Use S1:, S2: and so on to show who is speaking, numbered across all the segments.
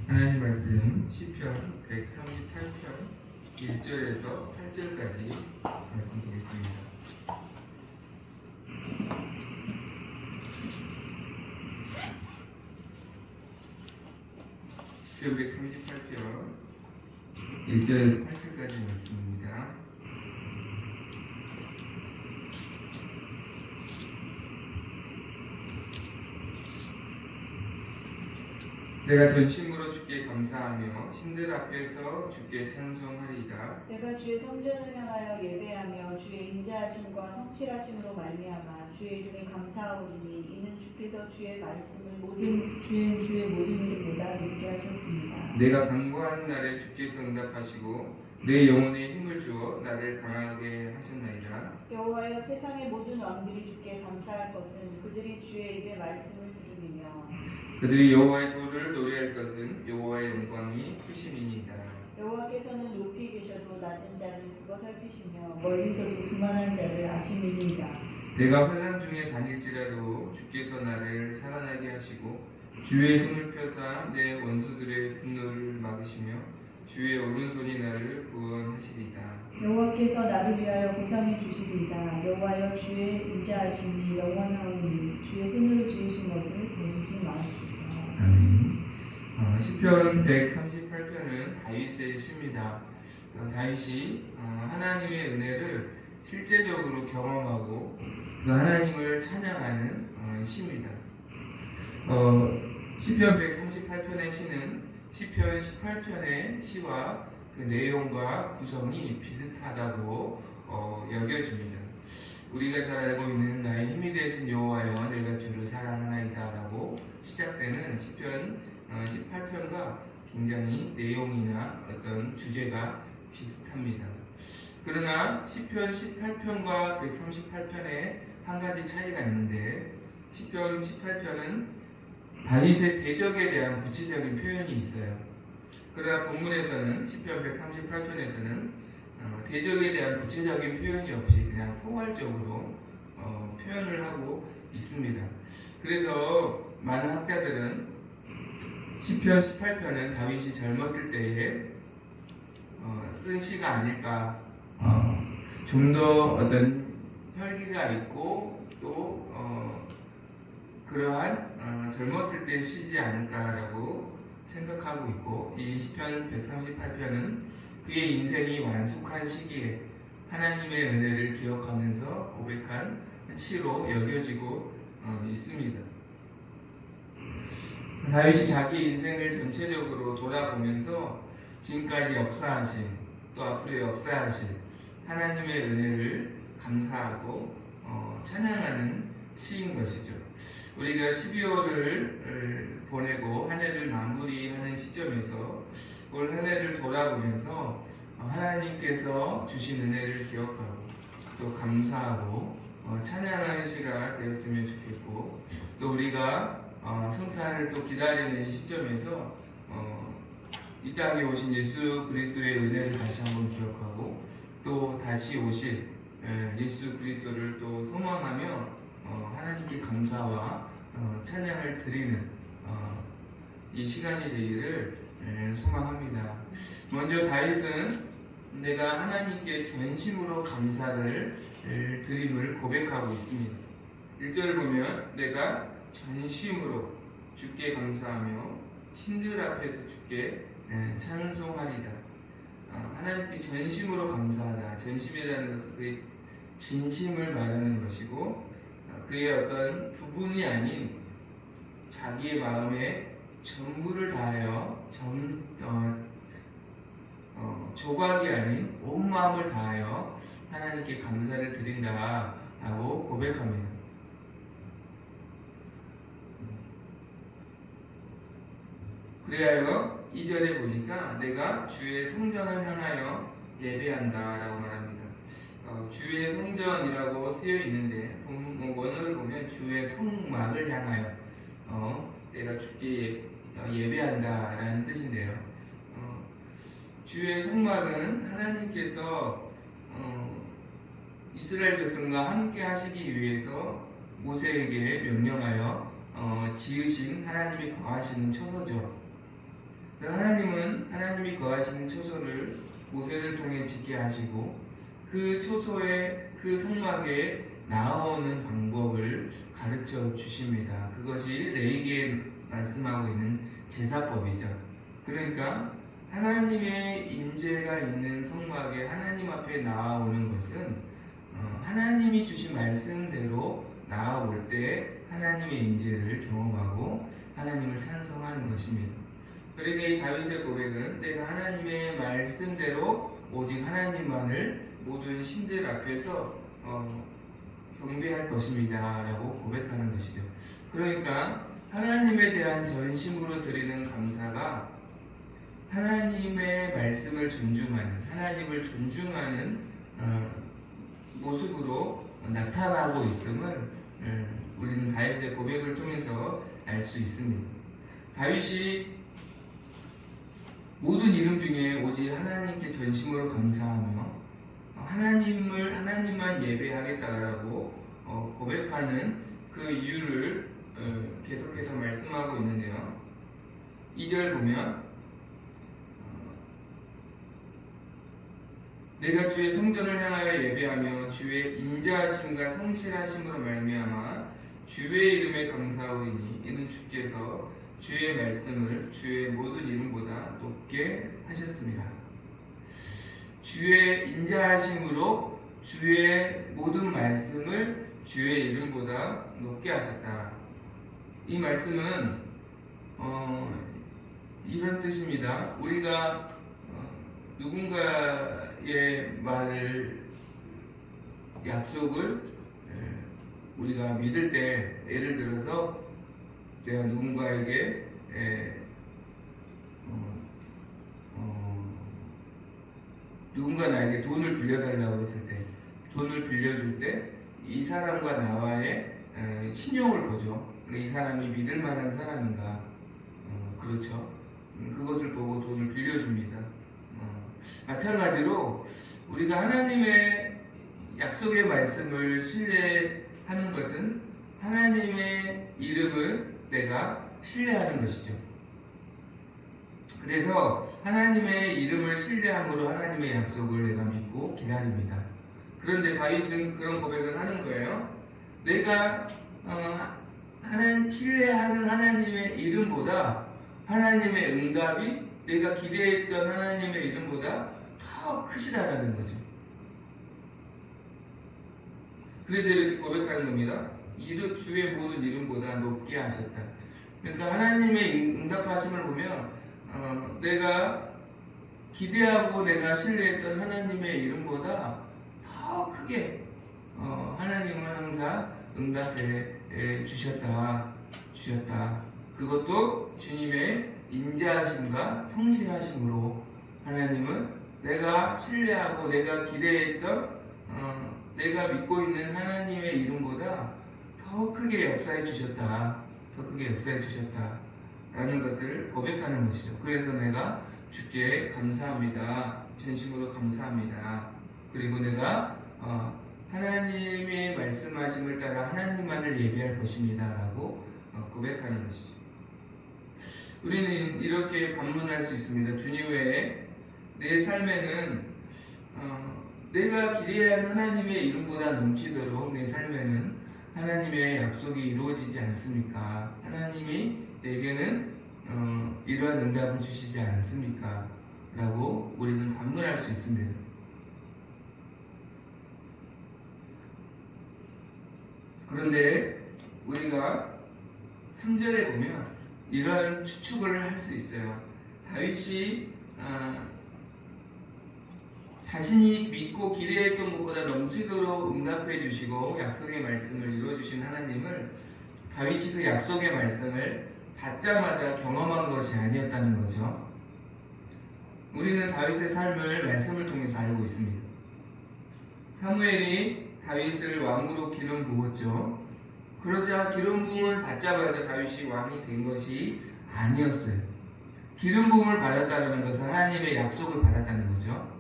S1: 하나님 말씀 시편 138편 1절에서 8절까지 말씀드리겠습니다. 시편 138편 1절에서 8절까지 말씀입니다. 내가 전심으로 주께 감사하며 신들 앞에서 주께 찬송하리이다.
S2: 내가 주의 성전을 향하여 예배하며 주의 인자하심과 성실하심으로 말미암아 주의 이름에 감사하오리니 이는 주께서 주의 모든 일보다 높게 하셨습니다.
S1: 내가 간구하는 날에 주께서 응답하시고 내 영혼에 힘을 주어 나를 강하게 하셨나이다.
S2: 여호와여, 세상의 모든 왕들이 주께 감사할 것은 그들이 주의 입의 말씀을 들으리며
S1: 그들이 여호와의 도를 노래할 것은 여호와의 영광이 크심이니이다.
S2: 여호와께서는 높이 계셔도 낮은 자를 굽어 살피시며 멀리서도 교만한 자를 아심이니이다.
S1: 내가 환난 중에 다닐지라도 주께서 나를 살아나게 하시고 주의 손을 펴사 내 원수들의 분노를 막으시며 주의 오른손이 나를 구원하시리이다.
S2: 여호와께서 나를 위하여 보상해 주시리이다. 여호와여, 주의 인자하심이 영원하오니 주의 손으로 지으신 것을 버리지 마시소서.
S1: 아멘. 시편 138편은 다윗의 시입니다. 다윗이 하나님의 은혜를 실제적으로 경험하고 그 하나님을 찬양하는 시입니다. 시편 138편의 시는 시편 18편의 시와 그 내용과 구성이 비슷하다고 여겨집니다. 우리가 잘 알고 있는 나의 힘이 되신 여호와여, 내가 주를 사랑하나이다 라고 시작되는 시편 18편과 굉장히 내용이나 어떤 주제가 비슷합니다. 그러나 시편 18편과 138편에 한 가지 차이가 있는데, 시편 18편은 다윗의 대적에 대한 구체적인 표현이 있어요. 그러나 본문에서는 시편 138편에서는 대적에 대한 구체적인 표현이 없이 그냥 포괄적으로 표현을 하고 있습니다. 그래서 많은 학자들은 시편 18편은 다윗이 젊었을 때에 쓴 시가 아닐까, 좀 더 어떤 혈기가 있고 또 그러한 젊었을 때 시지 않을까라고 생각하고 있고, 이 시편 138편은 그의 인생이 완숙한 시기에 하나님의 은혜를 기억하면서 고백한 시로 여겨지고 있습니다. 다윗이 자기 인생을 전체적으로 돌아보면서 지금까지 역사하신, 또 앞으로 역사하실 하나님의 은혜를 감사하고 찬양하는 시인 것이죠. 우리가 12월을 보내고 한 해를 마무리하는 시점에서 올 한 해를 돌아보면서 하나님께서 주신 은혜를 기억하고 또 감사하고 찬양하는 시가 되었으면 좋겠고, 또 우리가 성탄을 또 기다리는 시점에서 이 땅에 오신 예수 그리스도의 은혜를 다시 한번 기억하고 또 다시 오실 예수 그리스도를 또 소망하며 하나님께 감사와 찬양을 드리는 이 시간이 되기를 소망합니다. 먼저 다윗은 내가 하나님께 전심으로 감사를 드림을 고백하고 있습니다. 1절을 보면 내가 전심으로 주께 감사하며 신들 앞에서 주께 찬송하리다. 하나님께 전심으로 감사하다. 전심이라는 것은 그의 진심을 말하는 것이고, 그의 어떤 부분이 아닌 자기의 마음에 전부를 다하여 조각이 아닌 온 마음을 다하여 하나님께 감사를 드린다라고 고백합니다. 그리하여 2절에 보니까 내가 주의 성전을 향하여 예배한다라고 말합니다. 주의 성전이라고 쓰여 있는데 원어를 보면 주의 성막을 향하여 내가 주께 예배한다라는 뜻인데요. 주의 성막은 하나님께서 이스라엘 백성과 함께 하시기 위해서 모세에게 명령하여 지으신 하나님이 거하시는 처소죠. 하나님은 하나님이 거하시는 처소를 모세를 통해 짓게 하시고 그 처소에 그 성막에 나아오는 방법을 가르쳐 주십니다. 그것이 레위기에 말씀하고 있는 제사법이죠. 그러니까 하나님의 임재가 있는 성막에 하나님 앞에 나아오는 것은 하나님이 주신 말씀대로 나아올 때 하나님의 임재를 경험하고 하나님을 찬송하는 것입니다. 그러니까 이 다윗의 고백은 내가 하나님의 말씀대로 오직 하나님만을 모든 신들 앞에서 경배할 것입니다 라고 고백하는 것이죠. 그러니까 하나님에 대한 전심으로 드리는 감사가 하나님의 말씀을 존중하는, 하나님을 존중하는 모습으로 나타나고 있음을 우리는 다윗의 고백을 통해서 알 수 있습니다. 다윗이 모든 이름 중에 오직 하나님께 전심으로 감사하며 하나님만 예배하겠다라고 고백하는 그 이유를 계속해서 말씀하고 있는데요. 2절 보면 내가 주의 성전을 향하여 예배하며 주의 인자하심과 성실하심으로 말미암아 주의 이름에 감사하오니 이는 주께서 주의 말씀을 주의 모든 이름보다 높게 하셨습니다. 주의 인자하심으로 주의 모든 말씀을 주의 이름보다 높게 하셨다. 이 말씀은 이런 뜻입니다. 우리가 누군가의 말을 약속을 우리가 믿을 때 예를 들어서 내가 누군가에게 누군가 나에게 돈을 빌려달라고 했을 때 돈을 빌려줄 때 이 사람과 나와의 신용을 보죠. 이 사람이 믿을 만한 사람인가 그렇죠. 그것을 보고 돈을 빌려줍니다. 마찬가지로 우리가 하나님의 약속의 말씀을 신뢰하는 것은 하나님의 이름을 내가 신뢰하는 것이죠. 그래서 하나님의 이름을 신뢰함으로 하나님의 약속을 내가 믿고 기다립니다. 그런데 다윗은 그런 고백을 하는 거예요. 내가 신뢰하는 하나님의 이름보다 하나님의 응답이 내가 기대했던 하나님의 이름보다 더 크시다라는 거죠. 그래서 이렇게 고백하는 겁니다. 주의 모든 이름보다 높게 하셨다. 그러니까 하나님의 응답하심을 보면 내가 기대하고 내가 신뢰했던 하나님의 이름보다 더 크게 하나님은 항상 응답해 주셨다. 그것도 주님의 인자하심과 성실하심으로 하나님은 내가 신뢰하고 내가 기대했던 내가 믿고 있는 하나님의 이름보다 더 크게 역사해 주셨다. 라는 것을 고백하는 것이죠. 그래서 내가 주께 감사합니다. 전심으로 감사합니다. 그리고 내가 하나님의 말씀하심을 따라 하나님만을 예배할 것입니다. 라고 고백하는 것이죠. 우리는 이렇게 반문할 수 있습니다. 주님 외에 내 삶에는 내가 기대한 하나님의 이름보다 넘치도록 내 삶에는 하나님의 약속이 이루어지지 않습니까? 하나님이 내게는 이러한 응답을 주시지 않습니까? 라고 우리는 반문할 수 있습니다. 그런데 우리가 3절에 보면 이러한 추측을 할 수 있어요. 다윗이 자신이 믿고 기대했던 것보다 넘치도록 응답해 주시고 약속의 말씀을 이루어 주신 하나님을 다윗이 그 약속의 말씀을 받자마자 경험한 것이 아니었다는 거죠. 우리는 다윗의 삶을 말씀을 통해서 알고 있습니다. 사무엘이 다윗을 왕으로 기름 부었죠. 그러자 기름 부음을 받자마자 다윗이 왕이 된 것이 아니었어요. 기름 부음을 받았다는 것은 하나님의 약속을 받았다는 거죠.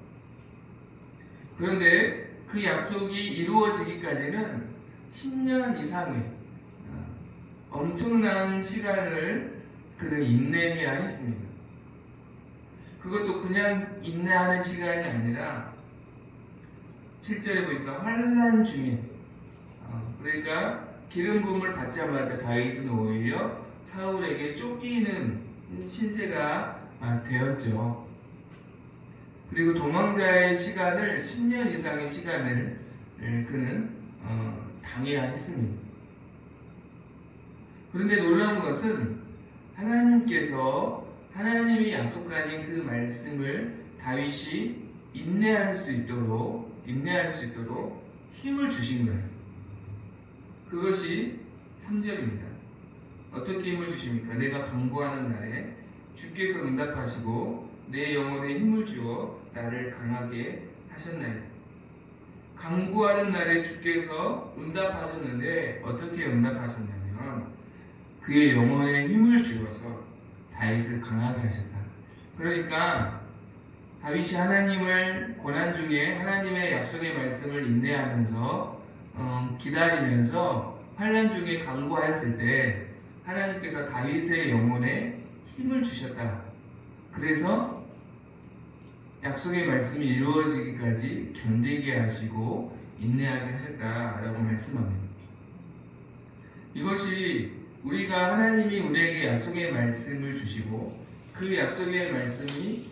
S1: 그런데 그 약속이 이루어지기까지는 10년 이상의 엄청난 시간을 그는 인내해야 했습니다. 그것도 그냥 인내하는 시간이 아니라 7절에 보니까 환난 중에 그러니까 기름 부음을 받자마자 다윗은 오히려 사울에게 쫓기는 신세가 되었죠. 그리고 도망자의 시간을 10년 이상의 시간을 그는 당해야 했습니다. 그런데 놀라운 것은 하나님이 약속하신 그 말씀을 다윗이 인내할 수 있도록 힘을 주신 거예요. 그것이 3절입니다. 어떻게 힘을 주십니까? 내가 간구하는 날에 주께서 응답하시고 내 영혼에 힘을 주어 나를 강하게 하셨나이다. 간구하는 날에 주께서 응답하셨는데 어떻게 응답하셨냐면 그의 영혼에 힘을 주어서 다윗을 강하게 하셨다. 그러니까 다윗이 하나님을 고난 중에 하나님의 약속의 말씀을 인내하면서 기다리면서 환난 중에 간구하였을 때 하나님께서 다윗의 영혼에 힘을 주셨다. 그래서 약속의 말씀이 이루어지기까지 견디게 하시고 인내하게 하셨다라고 말씀합니다. 이것이 우리가 하나님이 우리에게 약속의 말씀을 주시고 그 약속의 말씀이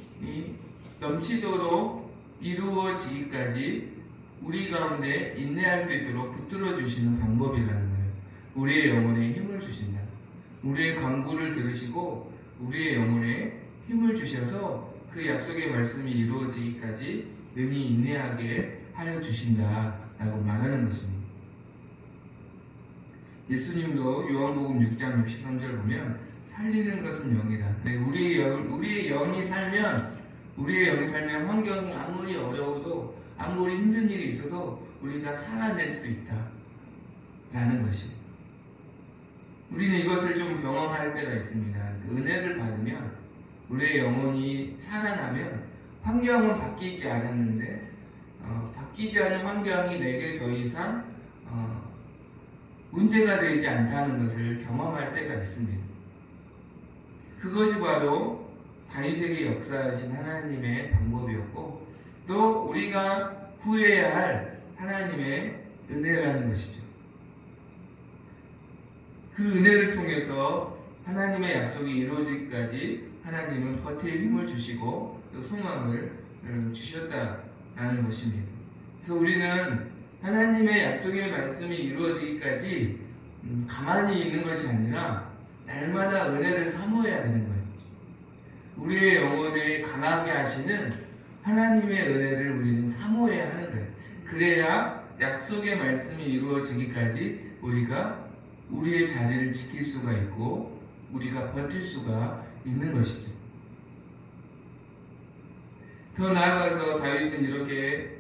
S1: 넘치도록 이루어지기까지 우리 가운데 인내할 수 있도록 붙들어 주시는 방법이라는 거예요. 우리의 영혼에 힘을 주신다. 우리의 간구를 들으시고 우리의 영혼에 힘을 주셔서 그 약속의 말씀이 이루어지기까지 능히 인내하게 하여 주신다라고 말하는 것입니다. 예수님도 요한복음 6장 63절 보면 살리는 것은 영이다. 우리의 영이 살면 환경이 아무리 어려워도 아무리 힘든 일이 있어도 우리가 살아낼 수 있다라는 것이. 우리는 이것을 좀 경험할 때가 있습니다. 은혜를 받으면 우리의 영혼이 살아나면 환경은 바뀌지 않았는데 바뀌지 않은 환경이 내게 더 이상 문제가 되지 않다는 것을 경험할 때가 있습니다. 그것이 바로 다윗에게 역사하신 하나님의 방법이었고 또 우리가 구해야 할 하나님의 은혜라는 것이죠. 그 은혜를 통해서 하나님의 약속이 이루어지기까지 하나님은 버틸 힘을 주시고 또 소망을 주셨다라는 것입니다. 그래서 우리는 하나님의 약속의 말씀이 이루어지기까지 가만히 있는 것이 아니라 날마다 은혜를 사모해야 되는 거예요. 우리의 영혼을 강하게 하시는 하나님의 은혜를 우리는 사모해야 하는 거예요. 그래야 약속의 말씀이 이루어지기까지 우리가 우리의 자리를 지킬 수가 있고 우리가 버틸 수가 있는 것이죠. 더 나아가서 다윗은 이렇게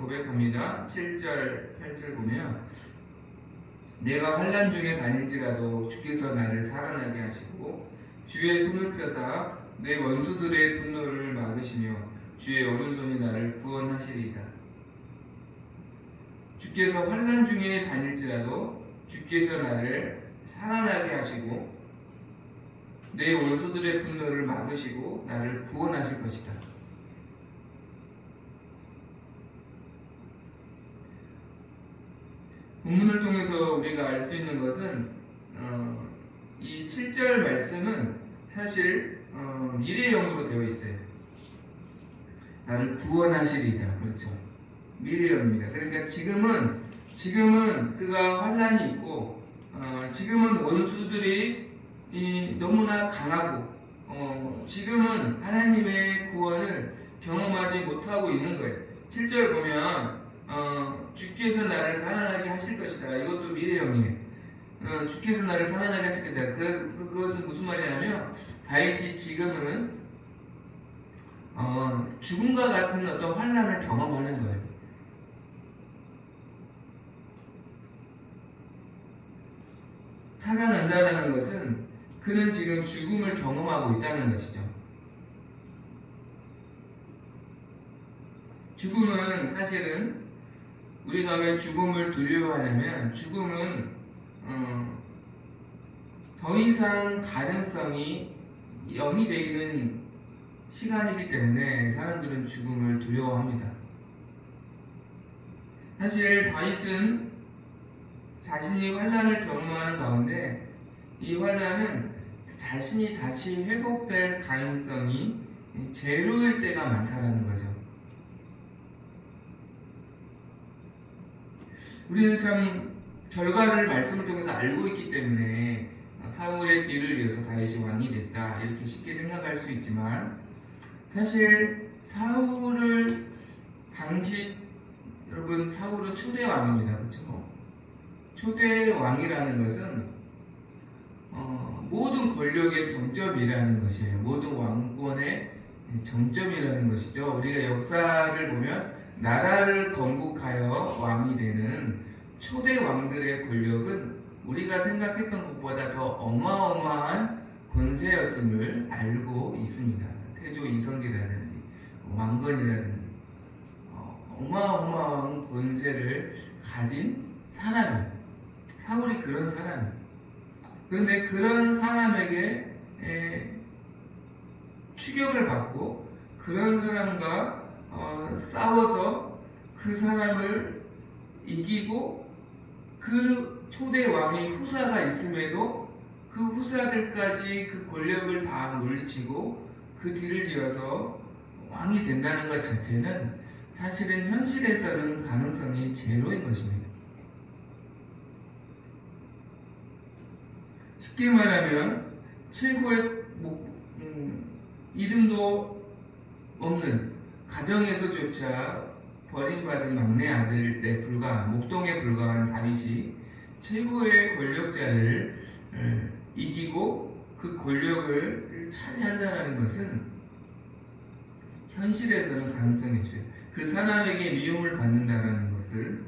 S1: 고백합니다. 7절, 8절 보면 내가 환난 중에 다닐지라도 주께서 나를 살아나게 하시고 주의 손을 펴사 내 원수들의 분노를 막으시며 주의 오른손이 나를 구원하시리이다. 주께서 환난 중에 다닐지라도 주께서 나를 살아나게 하시고 내 원수들의 분노를 막으시고 나를 구원하실 것이다. 본문을 통해서 우리가 알 수 있는 것은 이 7절 말씀은 사실 미래형으로 되어 있어요. 나를 구원하시리이다. 그렇죠. 미래형입니다. 그러니까 지금은 그가 환난이 있고 지금은 원수들이 너무나 강하고 지금은 하나님의 구원을 경험하지 못하고 있는 거예요. 7절 보면 주께서 나를 살아나게 하실 것이다. 이것도 미래형이에요. 주께서 나를 살아나게 하실 것이다. 그것은 무슨 말이냐면 다윗이 지금은 죽음과 같은 어떤 환난을 경험하는 거예요. 살아난다라는 것은 그는 지금 죽음을 경험하고 있다는 것이죠. 죽음은 사실은 우리가 왜 죽음을 두려워하냐면 죽음은 더 이상 가능성이 0이 되는 시간이기 때문에 사람들은 죽음을 두려워합니다. 사실 다윗은 자신이 환난을 경험하는 가운데 이 환난은 자신이 다시 회복될 가능성이 제로일 때가 많다는 거죠. 우리는 참 결과를 말씀을 통해서 알고 있기 때문에 사울의 뒤를 이어서 다윗이 왕이 됐다 이렇게 쉽게 생각할 수 있지만, 사실 사울을 당시 여러분 사울은 초대 왕입니다. 그렇죠? 초대 왕이라는 것은 모든 권력의 정점이라는 것이에요. 모든 왕권의 정점이라는 것이죠. 우리가 역사를 보면 나라를 건국하여 왕이 되는 초대 왕들의 권력은 우리가 생각했던 것보다 더 어마어마한 권세였음을 알고 있습니다. 태조 이성계라든지 왕건이라든지 어마어마한 권세를 가진 사람이, 사울이 그런 사람이에요. 그런데 그런 사람에게 추격을 받고 그런 사람과 싸워서 그 사람을 이기고 그 초대 왕의 후사가 있음에도 그 후사들까지 그 권력을 다 물리치고 그 뒤를 이어서 왕이 된다는 것 자체는 사실은 현실에서는 가능성이 제로인 것입니다. 쉽게 말하면 최고의 이름도 없는 가정에서조차 버림받은 막내 아들에 목동에 불과한 다윗이 최고의 권력자를 이기고 그 권력을 차지한다는 것은 현실에서는 가능성이 없어요. 그 사람에게 미움을 받는다는 것을,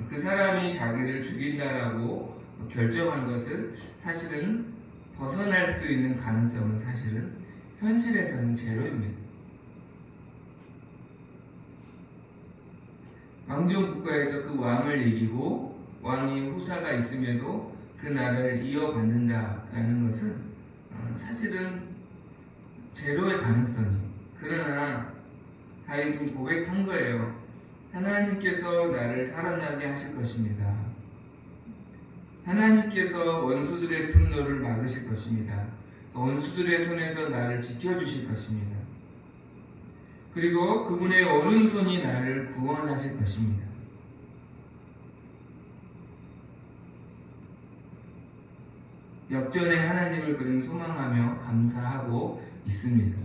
S1: 그 사람이 자기를 죽인다라고 결정한 것을 사실은 벗어날 수 있는 가능성은 사실은 현실에서는 제로입니다. 왕정 국가에서 그 왕을 이기고 왕이 후사가 있음에도 그 나라를 이어받는다라는 것은 사실은 제로의 가능성이. 그러나 다윗은 고백한 거예요. 하나님께서 나를 살아나게 하실 것입니다. 하나님께서 원수들의 분노를 막으실 것입니다. 원수들의 손에서 나를 지켜주실 것입니다. 그리고 그분의 오른손이 나를 구원하실 것입니다. 역전의 하나님을 그는 소망하며 감사하고 있습니다.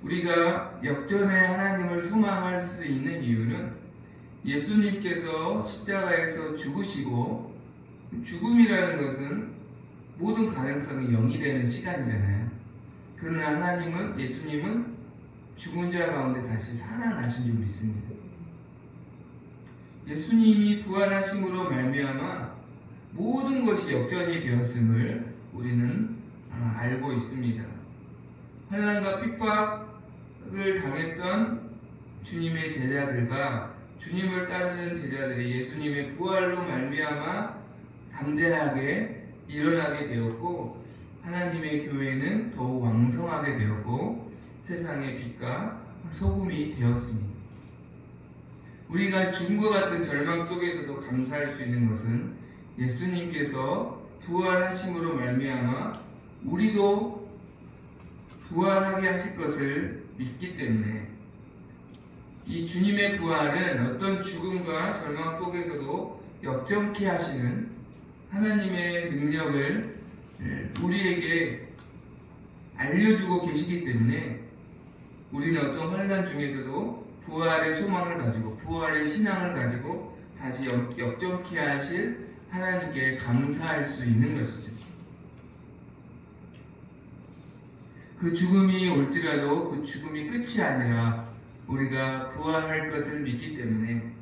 S1: 우리가 역전의 하나님을 소망할 수 있는 이유는 예수님께서 십자가에서 죽으시고, 죽음이라는 것은 모든 가능성이 0이 되는 시간이잖아요. 그러나 예수님은 죽은 자 가운데 다시 살아나신 줄 믿습니다. 예수님이 부활하심으로 말미암아 모든 것이 역전이 되었음을 우리는 알고 있습니다. 환난과 핍박을 당했던 주님의 제자들과 주님을 따르는 제자들이 예수님의 부활로 말미암아 담대하게 일어나게 되었고, 하나님의 교회는 더욱 왕성하게 되었고 세상의 빛과 소금이 되었습니다. 우리가 죽음과 같은 절망 속에서도 감사할 수 있는 것은 예수님께서 부활하심으로 말미암아 우리도 부활하게 하실 것을 믿기 때문에, 이 주님의 부활은 어떤 죽음과 절망 속에서도 역전케 하시는 하나님의 능력을 우리에게 알려주고 계시기 때문에 우리는 어떤 환난 중에서도 부활의 소망을 가지고, 부활의 신앙을 가지고 다시 역전케 하실 하나님께 감사할 수 있는 것이죠. 그 죽음이 올지라도 그 죽음이 끝이 아니라 우리가 부활할 것을 믿기 때문에,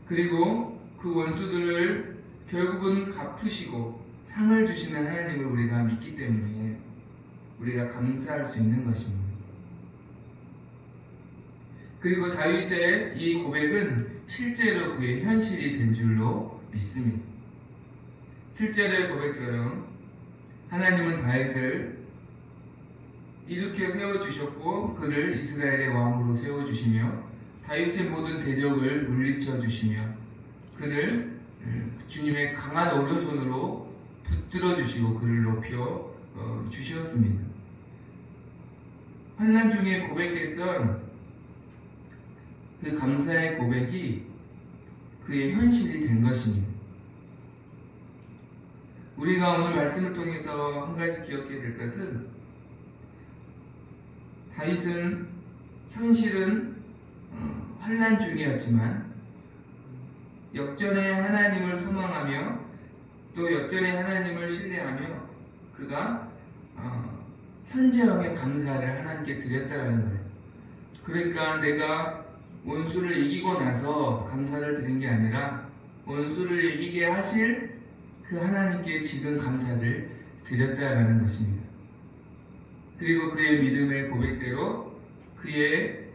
S1: 그리고 그 원수들을 결국은 갚으시고 상을 주시는 하나님을 우리가 믿기 때문에 우리가 감사할 수 있는 것입니다. 그리고 다윗의 이 고백은 실제로 그의 현실이 된 줄로 믿습니다. 7절의 고백처럼 하나님은 다윗을 일으켜 세워주셨고 그를 이스라엘의 왕으로 세워주시며 다윗의 모든 대적을 물리쳐 주시며 그를 주님의 강한 오른손으로 붙들어 주시고 그를 높여 주셨습니다. 환난 중에 고백했던 그 감사의 고백이 그의 현실이 된 것입니다. 우리가 오늘 말씀을 통해서 한 가지 기억해야 될 것은 다윗은 현실은 환난 중이었지만 역전의 하나님을 소망하며 또 역전의 하나님을 신뢰하며 그가 현재형의 감사를 하나님께 드렸다라는 거예요. 그러니까 내가 원수를 이기고 나서 감사를 드린 게 아니라 원수를 이기게 하실 그 하나님께 지금 감사를 드렸다라는 것입니다. 그리고 그의 믿음의 고백대로 그의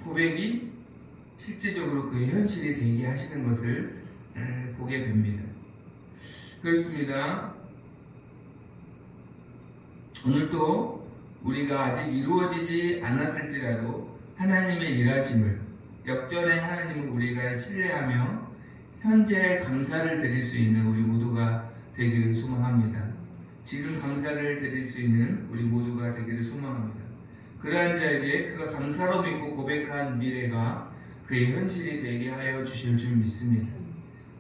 S1: 고백이 실제적으로 그의 현실이 되게 하시는 것을 보게 됩니다. 그렇습니다. 오늘도 우리가 아직 이루어지지 않았을지라도 하나님의 일하심을 역전의 하나님을 우리가 신뢰하며 현재 감사를 드릴 수 있는 우리 모두가 되기를 소망합니다. 지금 감사를 드릴 수 있는 우리 모두가 되기를 소망합니다. 그러한 자에게 그가 감사로 믿고 고백한 미래가 그의 현실이 되게 하여 주실 줄 믿습니다.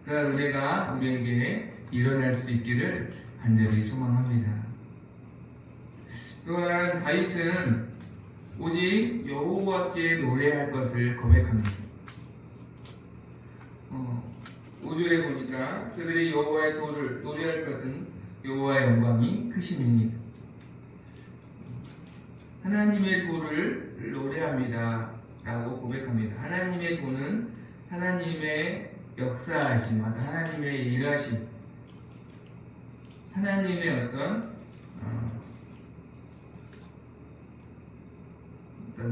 S1: 그 은혜가 우리에게 일어날 수 있기를 간절히 소망합니다. 또한 다윗은 오직 여호와께 노래할 것을 고백합니다. 5절에 보니까 그들이 여호와의 도를 노래할 것은 여호와의 영광이 크심이니라. 하나님의 도를 노래합니다 라고 고백합니다. 하나님의 도는 하나님의 역사하심, 하나님의 일하심, 하나님의 어떤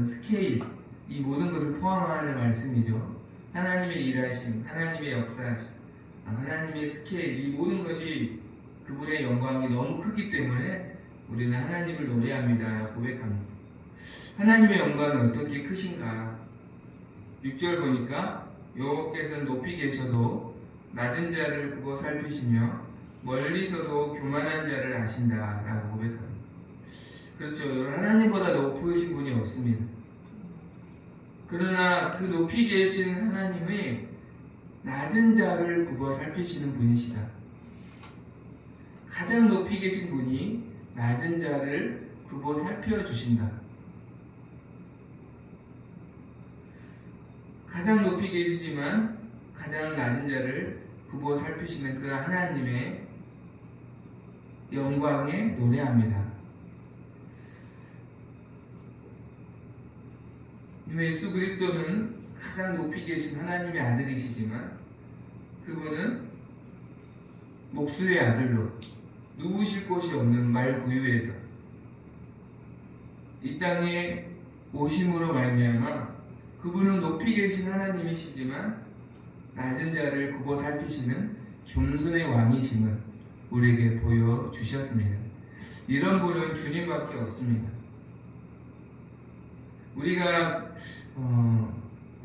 S1: 스케일, 이 모든 것을 포함하는 말씀이죠. 하나님의 일하심, 하나님의 역사하심, 하나님의 스케일, 이 모든 것이 그분의 영광이 너무 크기 때문에 우리는 하나님을 노래합니다 고백합니다. 하나님의 영광이 어떻게 크신가? 6절 보니까 여호와께서는 높이 계셔도 낮은 자를 보고 살피시며 멀리서도 교만한 자를 아신다 라고 고백합니다. 그렇죠. 하나님보다 높으신 분이 없습니다. 그러나 그 높이 계신 하나님의 낮은 자를 굽어 살피시는 분이시다. 가장 높이 계신 분이 낮은 자를 굽어 살펴주신다. 가장 높이 계시지만 가장 낮은 자를 굽어 살피시는 그 하나님의 영광에 노래합니다. 예수 그리스도는 가장 높이 계신 하나님의 아들이시지만 그분은 목수의 아들로 누우실 곳이 없는 말구유에서 이 땅에 오심으로 말미암아 그분은 높이 계신 하나님이시지만 낮은 자를 굽어 살피시는 겸손의 왕이심을 우리에게 보여주셨습니다. 이런 분은 주님밖에 없습니다. 우리가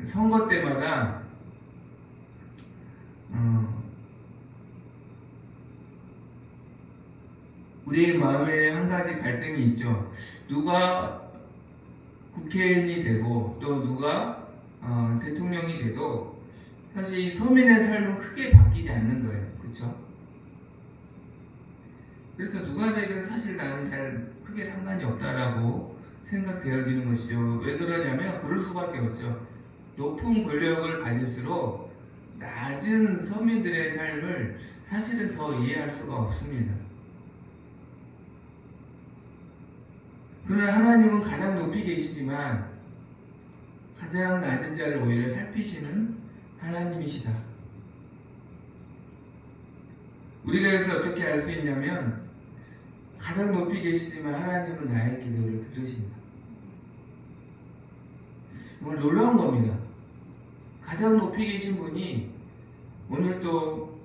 S1: 선거 때마다 우리의 마음에 한 가지 갈등이 있죠. 누가 국회의원이 되고 또 누가 대통령이 돼도 사실 이 서민의 삶은 크게 바뀌지 않는 거예요. 그렇죠? 그래서 누가 되든 사실 나는 잘 크게 상관이 없다라고 생각되어지는 것이죠. 왜 그러냐면 그럴 수밖에 없죠. 높은 권력을 가질수록 낮은 서민들의 삶을 사실은 더 이해할 수가 없습니다. 그러나 하나님은 가장 높이 계시지만 가장 낮은 자를 오히려 살피시는 하나님이시다. 우리가 여기서 어떻게 알 수 있냐면 가장 높이 계시지만 하나님은 나의 기도를 들으신다. 정말 놀라운 겁니다. 가장 높이 계신 분이 오늘도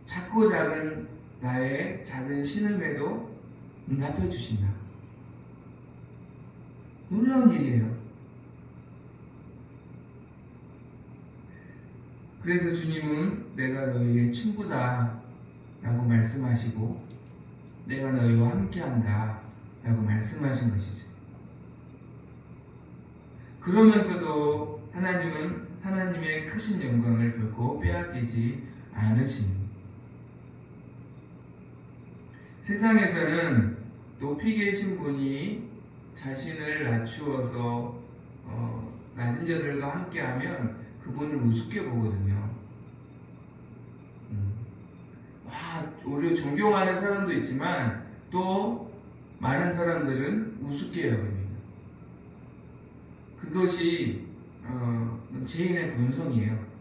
S1: 작고 작은 나의 작은 신음에도 응답해 주신다. 놀라운 일이에요. 그래서 주님은 내가 너희의 친구다 라고 말씀하시고 내가 너희와 함께한다 라고 말씀하신 것이죠. 그러면서도 하나님은 하나님의 크신 영광을 결코 빼앗기지 않으십니다. 세상에서는 높이 계신 분이 자신을 낮추어서 낮은 자들과 함께하면 그분을 우습게 보거든요. 오히려 존경하는 사람도 있지만 또 많은 사람들은 우습게 여깁니다. 그것이 죄인의 본성이에요.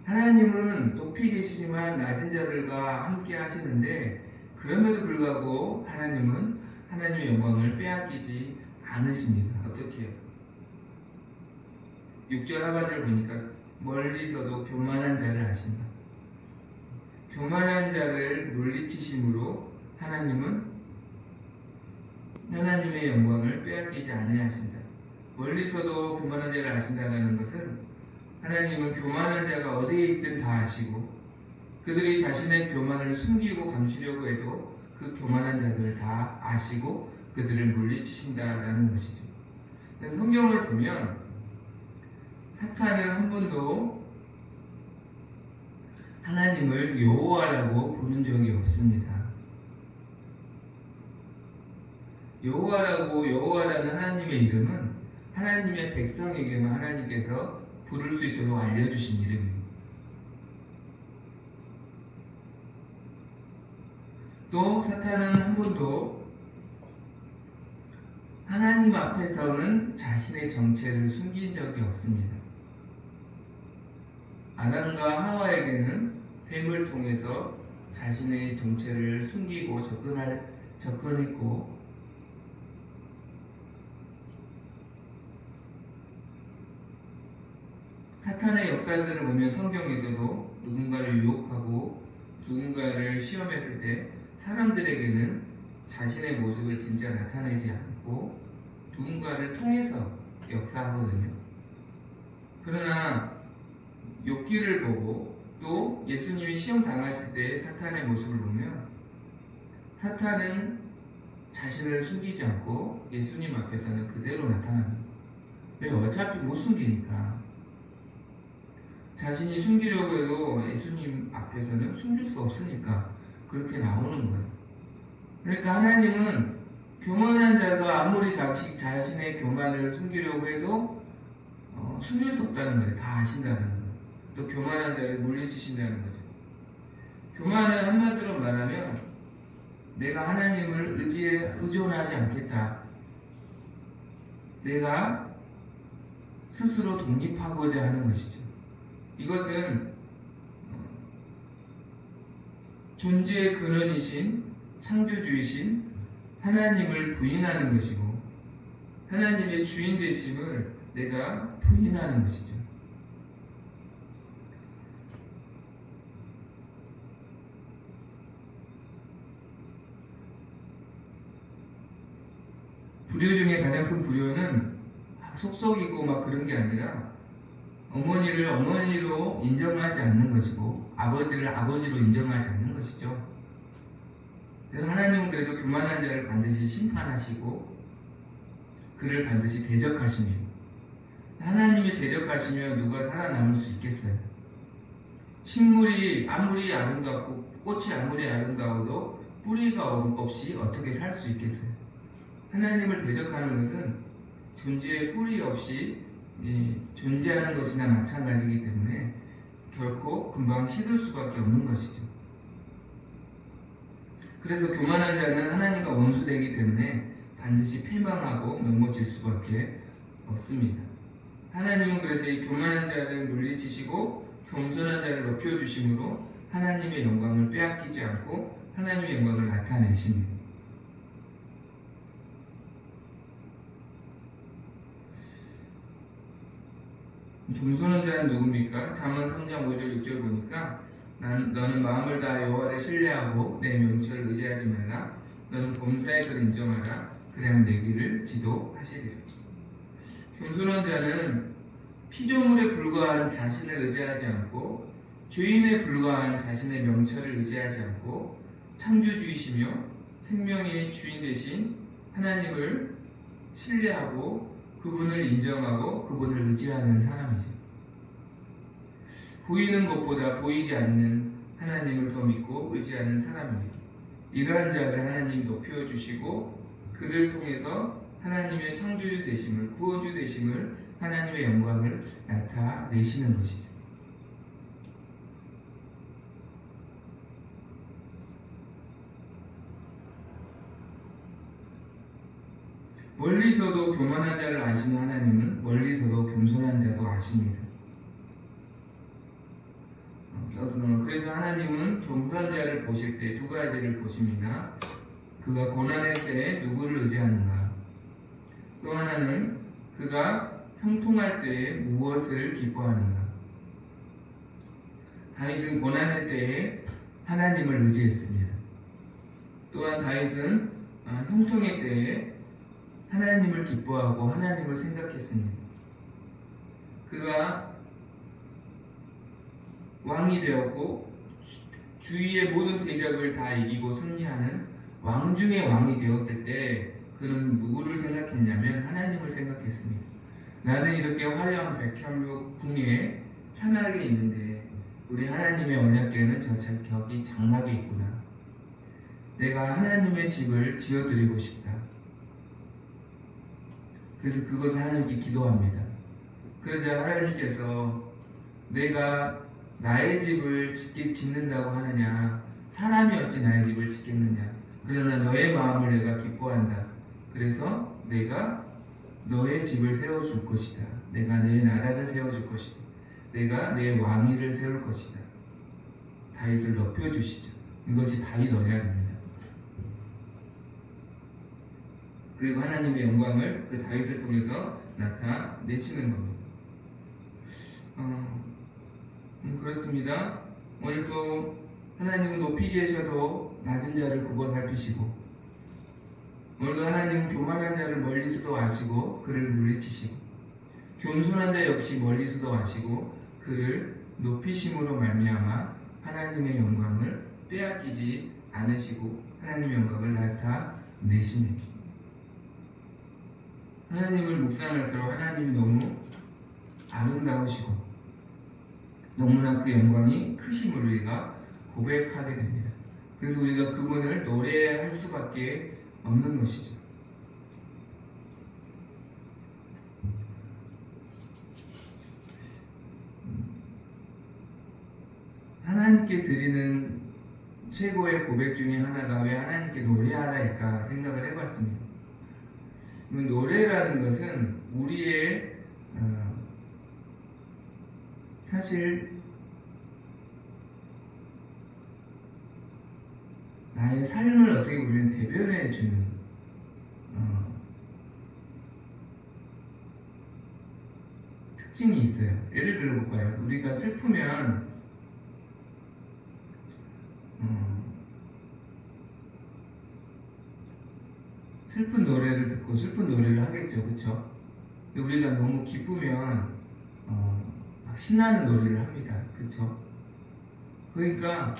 S1: 하나님은 높이 계시지만 낮은 자들과 함께 하시는데 그럼에도 불구하고 하나님은 하나님의 영광을 빼앗기지 않으십니다. 어떻게 해요? 6절 하반절을 보니까 멀리서도 교만한 자를 하신다. 교만한 자를 물리치심으로 하나님은 하나님의 영광을 빼앗기지 아니하신다. 멀리서도 교만한 자를 아신다는 것은 하나님은 교만한 자가 어디에 있든 다 아시고 그들이 자신의 교만을 숨기고 감추려고 해도 그 교만한 자들을 다 아시고 그들을 물리치신다라는 것이죠. 성경을 보면 사탄은 한 번도 하나님을 여호와라고 부른 적이 없습니다. 여호와라는 하나님의 이름은 하나님의 백성에게만 하나님께서 부를 수 있도록 알려주신 이름입니다. 또 사탄은 한 번도 하나님 앞에서는 자신의 정체를 숨긴 적이 없습니다. 아담과 하와에게는 뱀을 통해서 자신의 정체를 숨기고 접근했고 사탄의 역사들을 보면 성경에서도 누군가를 유혹하고 누군가를 시험했을 때 사람들에게는 자신의 모습을 진짜 나타내지 않고 누군가를 통해서 역사하거든요. 그러나 욥기를 보고 또 예수님이 시험 당하실 때 사탄의 모습을 보면 사탄은 자신을 숨기지 않고 예수님 앞에서는 그대로 나타납니다. 왜? 어차피 못 숨기니까. 자신이 숨기려고 해도 예수님 앞에서는 숨길 수 없으니까 그렇게 나오는 거예요. 그러니까 하나님은 교만한 자가 아무리 자신의 교만을 숨기려고 해도 숨길 수 없다는 거예요. 다 아신다는 거예요. 또 교만한 자를 물리치신다는 거죠. 교만은 한마디로 말하면 내가 하나님을 의존하지 않겠다. 내가 스스로 독립하고자 하는 것이죠. 이것은 존재의 근원이신 창조주이신 하나님을 부인하는 것이고 하나님의 주인 되심을 내가 부인하는 것이죠. 불효 중에 가장 큰 불효는 속썩이고 막 그런 게 아니라 어머니를 어머니로 인정하지 않는 것이고 아버지를 아버지로 인정하지 않는 것이죠. 그래서 하나님은 그래서 교만한 자를 반드시 심판하시고 그를 반드시 대적하십니다. 하나님이 대적하시면 누가 살아남을 수 있겠어요? 식물이 아무리 아름답고 꽃이 아무리 아름다워도 뿌리가 없이 어떻게 살 수 있겠어요? 하나님을 대적하는 것은 존재의 뿌리 없이 존재하는 것이나 마찬가지이기 때문에 결코 금방 시들 수밖에 없는 것이죠. 그래서 교만한 자는 하나님과 원수되기 때문에 반드시 패망하고 넘어질 수밖에 없습니다. 하나님은 그래서 이 교만한 자를 물리치시고 겸손한 자를 높여주심으로 하나님의 영광을 빼앗기지 않고 하나님의 영광을 나타내십니다. 겸손한 자는 누굽니까? 잠언 3장 5절 6절 보니까 너는 마음을 다하 여호와를 신뢰하고 내 명철을 의지하라 의지하지 말라. 너는 범사의 것을 인정하라. 그래야 내 길을 지도하시리라. 겸손한 자는 피조물에 불과한 자신을 의지하지 않고 죄인에 불과한 자신의 명철을 의지하지 않고 창조주이시며 생명의 주인 되신 하나님을 신뢰하고 그분을 인정하고 그분을 의지하는 사람이죠. 보이는 것보다 보이지 않는 하나님을 더 믿고 의지하는 사람입니다. 이러한 자를 하나님이 높여주시고 그를 통해서 하나님의 창조주 되심을, 구원주 되심을, 하나님의 영광을 나타내시는 것이죠. 멀리서도 교만한 자를 아시는 하나님은 멀리서도 겸손한 자도 아십니다. 그래서 하나님은 겸손한 자를 보실 때 두 가지를 보십니다. 그가 고난의 때에 누구를 의지하는가, 또 하나는 그가 형통할 때에 무엇을 기뻐하는가. 다윗은 고난의 때에 하나님을 의지했습니다. 또한 다윗은 형통의 때에 하나님을 기뻐하고 하나님을 생각했습니다. 그가 왕이 되었고 주위의 모든 대적을 다 이기고 승리하는 왕 중의 왕이 되었을 때 그는 누구를 생각했냐면 하나님을 생각했습니다. 나는 이렇게 화려한 백향목 궁에 편하게 있는데 우리 하나님의 언약궤는 저기 장막에 있구나. 내가 하나님의 집을 지어드리고 싶다. 그래서 그것을 하나님께 기도합니다. 그러자 하나님께서 내가 나의 집을 짓는다고 하느냐, 사람이 어찌 나의 집을 짓겠느냐, 그러나 너의 마음을 내가 기뻐한다. 그래서 내가 너의 집을 세워줄 것이다. 내가 내 나라를 세워줄 것이다. 내가 내 왕위를 세울 것이다. 다윗을 높여주시죠. 이것이 다윗 언약입니다. 그리고 하나님의 영광을 그 다윗을 통해서 나타내시는 겁니다. 그렇습니다. 오늘도 하나님은 높이 계셔도 낮은 자를 굽어 살피시고, 오늘도 하나님은 교만한 자를 멀리서도 아시고 그를 물리치시고, 겸손한 자 역시 멀리서도 아시고 그를 높이심으로 말미암아 하나님의 영광을 빼앗기지 않으시고 하나님의 영광을 나타내십니다. 하나님을 묵상할수록 하나님이 너무 아름다우시고 너무나 그 영광이 크심을 우리가 고백하게 됩니다. 그래서 우리가 그분을 노래할 수밖에 없는 것이죠. 하나님께 드리는 최고의 고백 중에 하나가 왜 하나님께 노래하라일까 생각을 해봤습니다. 노래라는 것은 우리의 사실 나의 삶을 어떻게 보면 대변해 주는 특징이 있어요. 예를 들어볼까요? 우리가 슬프면 슬픈 노래를 듣고 슬픈 노래를 하겠죠, 그렇죠? 우리가 너무 기쁘면 막 신나는 노래를 합니다, 그렇죠? 그러니까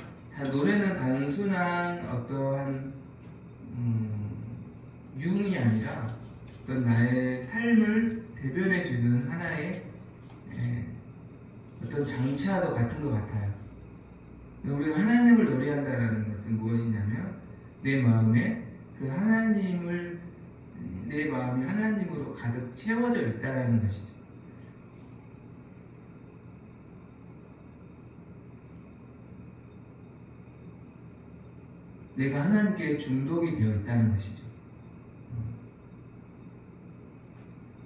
S1: 노래는 단순한 어떠한 유흥이 아니라 어떤 나의 삶을 대변해주는 하나의 어떤 장치와도 같은 것 같아요. 우리가 하나님을 노래한다는 것은 무엇이냐면 내 마음에 그 하나님을, 내 마음이 하나님으로 가득 채워져 있다는 것이죠. 내가 하나님께 중독이 되어 있다는 것이죠.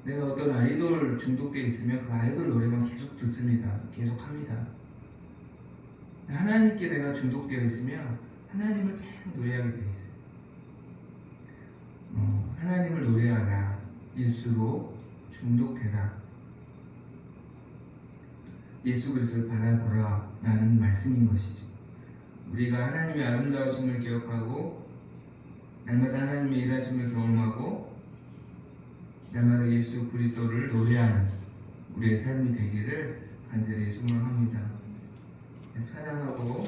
S1: 내가 어떤 아이돌 중독되어 있으면 그 아이돌 노래만 계속 듣습니다. 계속 합니다. 하나님께 내가 중독되어 있으면 하나님을 계속 노래하게 되어 있어요. 하나님을 노래하라. 예수로 중독되라. 예수 그리스도를 바라보라 라는 말씀인 것이죠. 우리가 하나님의 아름다우심을 기억하고 날마다 하나님의 일하심을 경험하고 날마다 예수 그리스도를 노래하는 우리의 삶이 되기를 간절히 소망합니다. 찬양하고